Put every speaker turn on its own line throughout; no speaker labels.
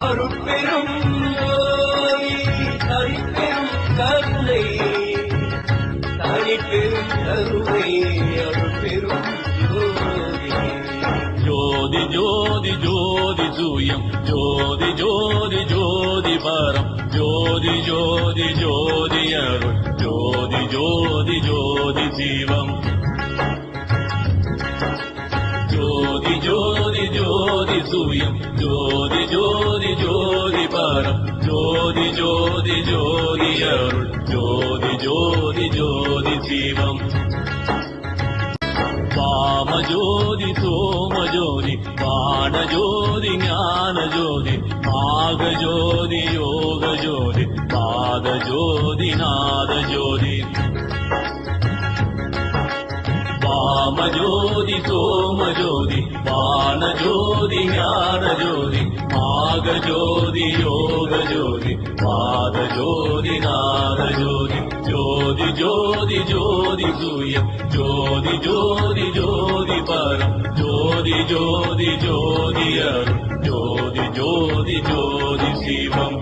அருட்பெரும் ஜோதி தனிப்பெரும் கருணை தனிப்பெரும் கருணை அருட்பெரும் ஜோதி
ஜோதி ஜோதி சூயம் ஜோதி ஜோதி ஜோதி பரம் ஜோதி ஜோதி ஜோதி அருள் ஜோதி ஜோதி ஜோதி சிவம் ஜோதி ஜோதி ஜோதி சூயம் ஜோதி ஜோதி ஜோதி பரம் ஜோதி ஜோதி ஜோதி அருள் ஜோதி ஜோதி ஜோதி சிவம் வாமஜோதி சோமஜோதி பானஜோதி ஞானஜோதி நாகஜோதி யோகஜோதி பாதஜோதி நாதஜோதி வாமஜோதி சோமஜோதி பானஜோதி ஞானஜோதி நாகஜோதி யோகஜோதி பாதஜோதி நாதஜோதி ஜோதி ஜோதி ஜோதி சூயம் ஜோதி ஜோதி ஜோதி பரம் ஜோதி ஜோதி ஜோதி அருள் ஜோதி ஜோதி ஜோதி சிவம்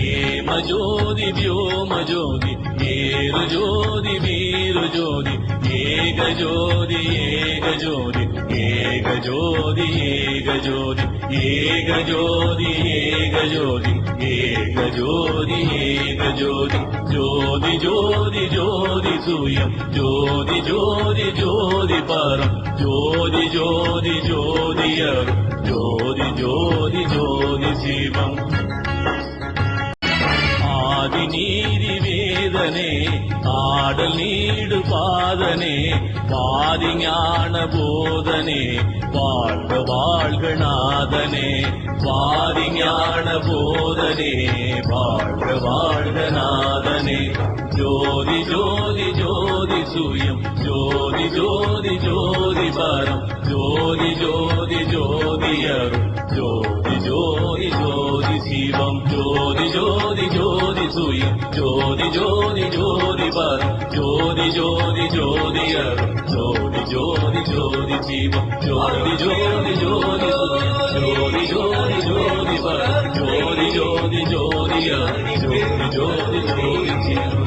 ஏமஜோதி व्योमज्योति ஏருஜோதி வீருஜோதி ஏகஜோதி ஏகஜோதி ஏகஜோதி ஏகஜோதி ஏகஜோதி ஏகஜோதி ஏகஜோதி ஏகஜோதி ஜோதி ஜோதி ஜோதி சூயம் ஜோதி ஜோதி ஜோதி பரம் ஜோதி ஜோதி ஜோதி அருள் ஜோதி ஜோதி ஜோதி சிவம் நீதி வேதனே ஆடல் நீடு பாதனே பாதி ஞான போதனே வாழ்க வாழ்க நாதனே பாதி ஞான போதனே வாழ்க வாழ்க நாதனே ஜோதி ஜோதி ஜோதி சூயம் ஜோதி ஜோதி ஜோதி பரம் ஜோதி ஜோதி ஜோதி அருள் ஜோதி ஜோதி ஜோதி சிவம் ஜோதி ஜோதி ஜோதி சூயம் ஜோதி ஜோதி ஜோதி பரம் ஜோதி ஜோதி ஜோதி அருள் ஜோதி ஜோதி ஜோதி சிவம் ஜோதி ஜோதி ஜோதி சூயம் ஜோதி ஜோதி ஜோதி பரம் ஜோதி ஜோதி ஜோதி அருள் ஜோதி ஜோதி ஜோதி சிவம்